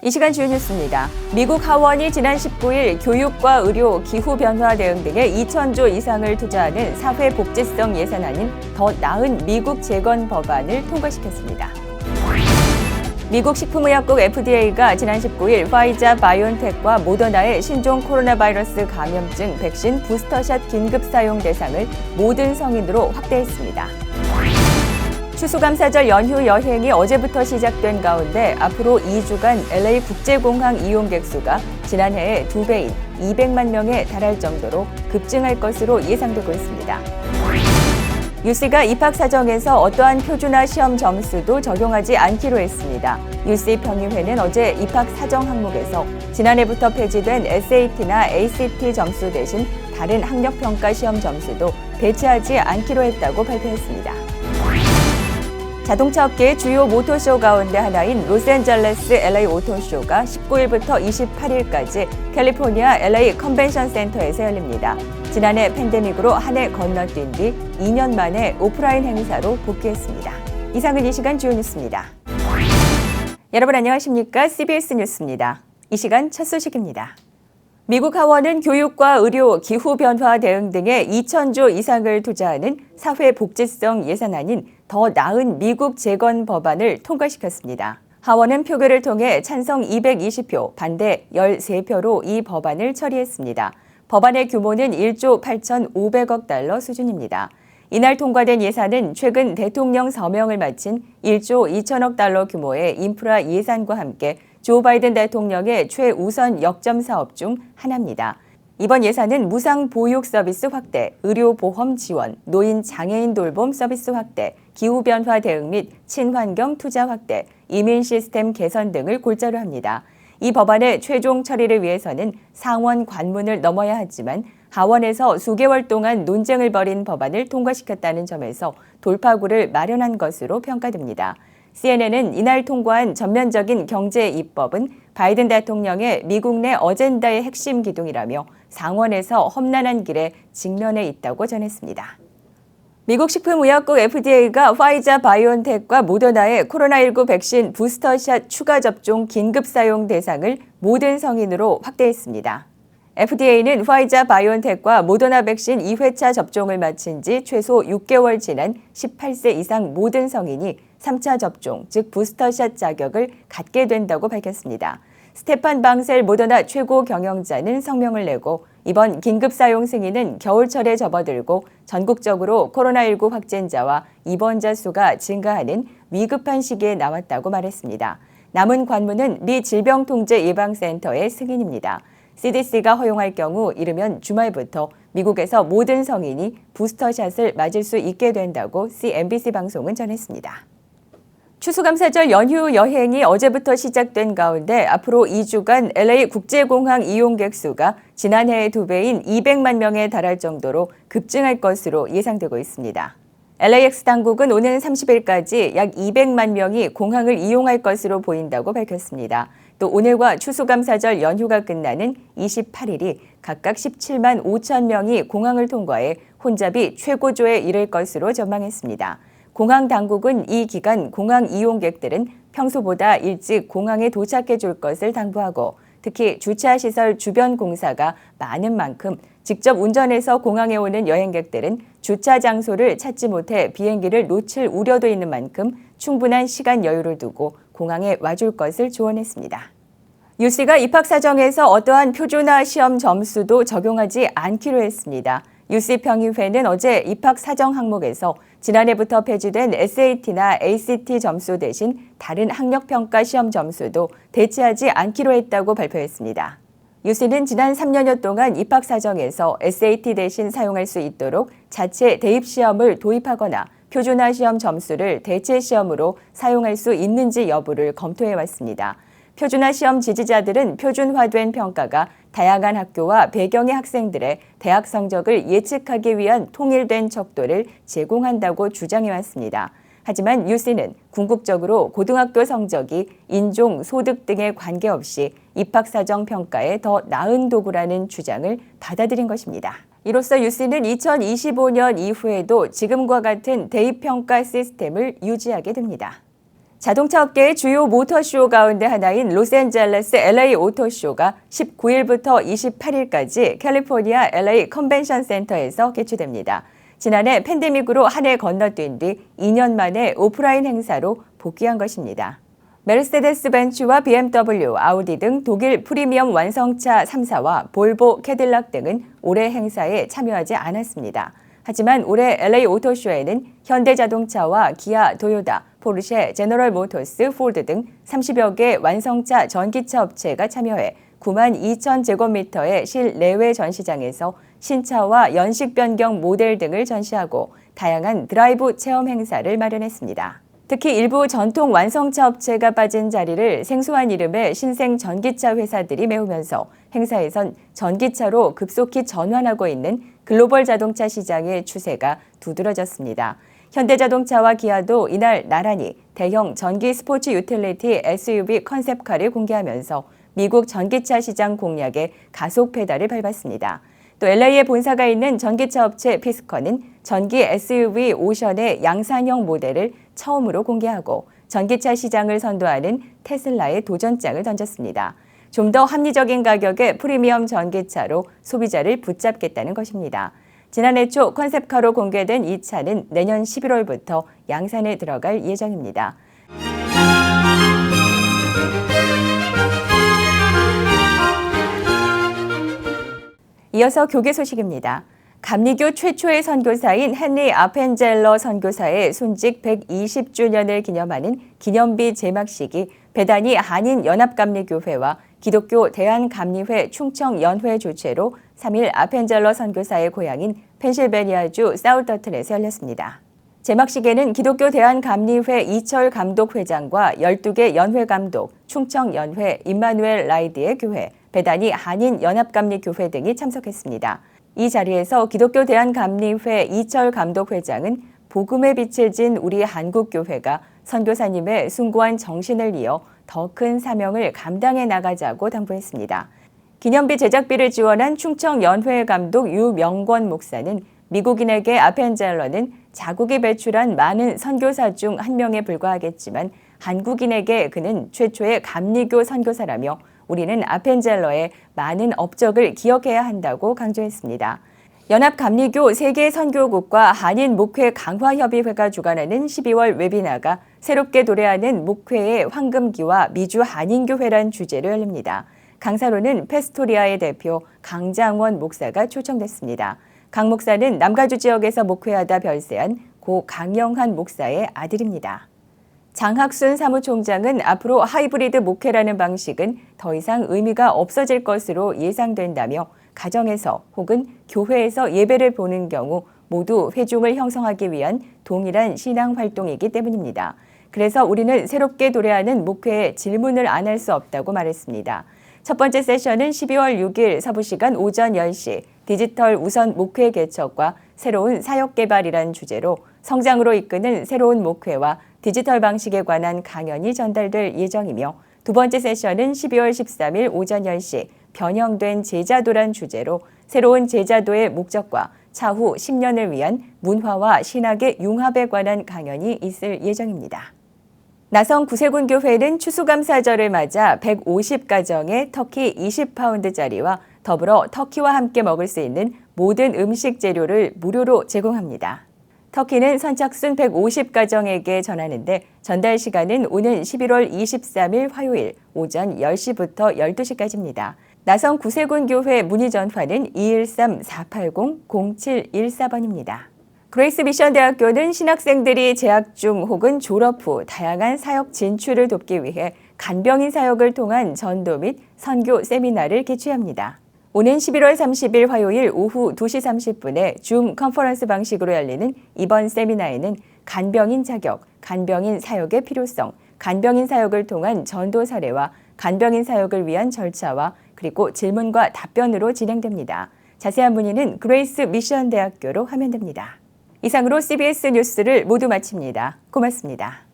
이 시간 주요 뉴스입니다. 미국 하원이 지난 19일 교육과 의료, 기후변화 대응 등에 2,000조 이상을 투자하는 사회복지성 예산안인 더 나은 미국 재건 법안을 통과시켰습니다. 미국 식품의약국 FDA가 지난 19일 화이자 바이온텍과 모더나의 신종 코로나 바이러스 감염증 백신 부스터샷 긴급 사용 대상을 모든 성인으로 확대했습니다. 추수감사절 연휴 여행이 어제부터 시작된 가운데 앞으로 2주간 LA 국제공항 이용객 수가 지난해의 2배인 200만 명에 달할 정도로 급증할 것으로 예상되고 있습니다. UC가 입학 사정에서 어떠한 표준화 시험 점수도 적용하지 않기로 했습니다. UC 평의회는 어제 입학 사정 항목에서 지난해부터 폐지된 SAT나 ACT 점수 대신 다른 학력평가 시험 점수도 배치하지 않기로 했다고 발표했습니다. 자동차 업계의 주요 모터쇼 가운데 하나인 로스앤젤레스 LA 오토쇼가 19일부터 28일까지 캘리포니아 LA 컨벤션 센터에서 열립니다. 지난해 팬데믹으로 한 해 건너뛴 뒤 2년 만에 오프라인 행사로 복귀했습니다. 이상은 이 시간 주요 뉴스입니다. 여러분 안녕하십니까? CBS 뉴스입니다. 이 시간 첫 소식입니다. 미국 하원은 교육과 의료, 기후변화 대응 등에 2,000조 이상을 투자하는 사회복지성 예산안인 더 나은 미국 재건 법안을 통과시켰습니다. 하원은 표결을 통해 찬성 220표, 반대 13표로 이 법안을 처리했습니다. 법안의 규모는 1조 8,500억 달러 수준입니다. 이날 통과된 예산은 최근 대통령 서명을 마친 1조 2천억 달러 규모의 인프라 예산과 함께 조 바이든 대통령의 최우선 역점 사업 중 하나입니다. 이번 예산은 무상 보육 서비스 확대, 의료보험 지원, 노인 장애인 돌봄 서비스 확대, 기후변화 대응 및 친환경 투자 확대, 이민 시스템 개선 등을 골자로 합니다. 이 법안의 최종 처리를 위해서는 상원 관문을 넘어야 하지만 하원에서 수개월 동안 논쟁을 벌인 법안을 통과시켰다는 점에서 돌파구를 마련한 것으로 평가됩니다. CNN은 이날 통과한 전면적인 경제 입법은 바이든 대통령의 미국 내 어젠다의 핵심 기둥이라며 상원에서 험난한 길에 직면해 있다고 전했습니다. 미국 식품의약국 FDA가 화이자 바이온텍과 모더나의 코로나19 백신 부스터샷 추가 접종 긴급 사용 대상을 모든 성인으로 확대했습니다. FDA는 화이자 바이온텍과 모더나 백신 2회차 접종을 마친 지 최소 6개월 지난 18세 이상 모든 성인이 3차 접종, 즉 부스터샷 자격을 갖게 된다고 밝혔습니다. 스테판 방셀 모더나 최고 경영자는 성명을 내고 이번 긴급 사용 승인은 겨울철에 접어들고 전국적으로 코로나19 확진자와 입원자 수가 증가하는 위급한 시기에 나왔다고 말했습니다. 남은 관문은 미 질병통제예방센터의 승인입니다. CDC가 허용할 경우 이르면 주말부터 미국에서 모든 성인이 부스터샷을 맞을 수 있게 된다고 CNBC 방송은 전했습니다. 추수감사절 연휴 여행이 어제부터 시작된 가운데 앞으로 2주간 LA 국제공항 이용객 수가 지난해의 2배인 200만 명에 달할 정도로 급증할 것으로 예상되고 있습니다. LAX 당국은 오는 30일까지 약 200만 명이 공항을 이용할 것으로 보인다고 밝혔습니다. 또 오늘과 추수감사절 연휴가 끝나는 28일이 각각 17만 5천 명이 공항을 통과해 혼잡이 최고조에 이를 것으로 전망했습니다. 공항 당국은 이 기간 공항 이용객들은 평소보다 일찍 공항에 도착해 줄 것을 당부하고 특히 주차시설 주변 공사가 많은 만큼 직접 운전해서 공항에 오는 여행객들은 주차 장소를 찾지 못해 비행기를 놓칠 우려도 있는 만큼 충분한 시간 여유를 두고 공항에 와줄 것을 조언했습니다. UC가 입학 사정에서 어떠한 표준화 시험 점수도 적용하지 않기로 했습니다. UC 평의회는 어제 입학 사정 항목에서 지난해부터 폐지된 SAT나 ACT 점수 대신 다른 학력평가 시험 점수도 대체하지 않기로 했다고 발표했습니다. UC는 지난 3년여 동안 입학 사정에서 SAT 대신 사용할 수 있도록 자체 대입 시험을 도입하거나 표준화 시험 점수를 대체 시험으로 사용할 수 있는지 여부를 검토해 왔습니다. 표준화 시험 지지자들은 표준화된 평가가 다양한 학교와 배경의 학생들의 대학 성적을 예측하기 위한 통일된 척도를 제공한다고 주장해왔습니다. 하지만 UC는 궁극적으로 고등학교 성적이 인종, 소득 등에 관계없이 입학사정 평가에 더 나은 도구라는 주장을 받아들인 것입니다. 이로써 UC는 2025년 이후에도 지금과 같은 대입평가 시스템을 유지하게 됩니다. 자동차 업계의 주요 모터쇼 가운데 하나인 로스앤젤레스 LA 오토쇼가 19일부터 28일까지 캘리포니아 LA 컨벤션 센터에서 개최됩니다. 지난해 팬데믹으로 한 해 건너뛴 뒤 2년 만에 오프라인 행사로 복귀한 것입니다. 메르세데스 벤츠와 BMW, 아우디 등 독일 프리미엄 완성차 3사와 볼보, 캐딜락 등은 올해 행사에 참여하지 않았습니다. 하지만 올해 LA 오토쇼에는 현대자동차와 기아, 도요타, 포르쉐, 제너럴 모터스, 포드 등 30여 개 완성차 전기차 업체가 참여해 9만 2천 제곱미터의 실내외 전시장에서 신차와 연식 변경 모델 등을 전시하고 다양한 드라이브 체험 행사를 마련했습니다. 특히 일부 전통 완성차 업체가 빠진 자리를 생소한 이름의 신생 전기차 회사들이 메우면서 행사에선 전기차로 급속히 전환하고 있는 글로벌 자동차 시장의 추세가 두드러졌습니다. 현대자동차와 기아도 이날 나란히 대형 전기 스포츠 유틸리티 SUV 컨셉카를 공개하면서 미국 전기차 시장 공략에 가속 페달을 밟았습니다. 또 LA에 본사가 있는 전기차 업체 피스컨은 전기 SUV 오션의 양산형 모델을 처음으로 공개하고 전기차 시장을 선도하는 테슬라의 도전장을 던졌습니다. 좀 더 합리적인 가격의 프리미엄 전기차로 소비자를 붙잡겠다는 것입니다. 지난해 초 컨셉카로 공개된 이 차는 내년 11월부터 양산에 들어갈 예정입니다. 이어서 교계 소식입니다. 감리교 최초의 선교사인 헨리 아펜젤러 선교사의 순직 120주년을 기념하는 기념비 제막식이 배단위 한인연합감리교회와 기독교 대한감리회 충청연회 주최로 3일 아펜젤러 선교사의 고향인 펜실베니아주 사우더튼에서 열렸습니다. 제막식에는 기독교 대한감리회 이철 감독회장과 12개 연회 감독, 충청연회, 임마누엘 라이드의 교회, 배단위 한인연합감리교회 등이 참석했습니다. 이 자리에서 기독교 대한감리회 이철 감독회장은 복음의 빛을 진 우리 한국교회가 선교사님의 숭고한 정신을 이어 더 큰 사명을 감당해 나가자고 당부했습니다. 기념비 제작비를 지원한 충청연회 감독 유명권 목사는 미국인에게 아펜젤러는 자국이 배출한 많은 선교사 중 한 명에 불과하겠지만 한국인에게 그는 최초의 감리교 선교사라며 우리는 아펜젤러의 많은 업적을 기억해야 한다고 강조했습니다. 연합감리교 세계선교국과 한인목회 강화협의회가 주관하는 12월 웨비나가 새롭게 도래하는 목회의 황금기와 미주 한인교회란 주제로 열립니다. 강사로는 페스토리아의 대표 강장원 목사가 초청됐습니다. 강 목사는 남가주 지역에서 목회하다 별세한 고 강영한 목사의 아들입니다. 장학순 사무총장은 앞으로 하이브리드 목회라는 방식은 더 이상 의미가 없어질 것으로 예상된다며 가정에서 혹은 교회에서 예배를 보는 경우 모두 회중을 형성하기 위한 동일한 신앙 활동이기 때문입니다. 그래서 우리는 새롭게 도래하는 목회에 질문을 안 할 수 없다고 말했습니다. 첫 번째 세션은 12월 6일 서부시간 오전 10시 디지털 우선 목회 개척과 새로운 사역 개발이란 주제로 성장으로 이끄는 새로운 목회와 디지털 방식에 관한 강연이 전달될 예정이며 두 번째 세션은 12월 13일 오전 10시 변형된 제자도란 주제로 새로운 제자도의 목적과 차후 10년을 위한 문화와 신학의 융합에 관한 강연이 있을 예정입니다. 나성 구세군교회는 추수감사절을 맞아 150가정에 터키 20파운드짜리와 더불어 터키와 함께 먹을 수 있는 모든 음식 재료를 무료로 제공합니다. 터키는 선착순 150가정에게 전하는데 전달 시간은 오는 11월 23일 화요일 오전 10시부터 12시까지입니다. 나성 구세군교회 문의 전화는 213-480-0714번입니다. 그레이스 미션 대학교는 신학생들이 재학 중 혹은 졸업 후 다양한 사역 진출을 돕기 위해 간병인 사역을 통한 전도 및 선교 세미나를 개최합니다. 오는 11월 30일 화요일 오후 2시 30분에 줌 컨퍼런스 방식으로 열리는 이번 세미나에는 간병인 자격, 간병인 사역의 필요성, 간병인 사역을 통한 전도 사례와 간병인 사역을 위한 절차와 그리고 질문과 답변으로 진행됩니다. 자세한 문의는 그레이스 미션 대학교로 하면 됩니다. 이상으로 CBS 뉴스를 모두 마칩니다. 고맙습니다.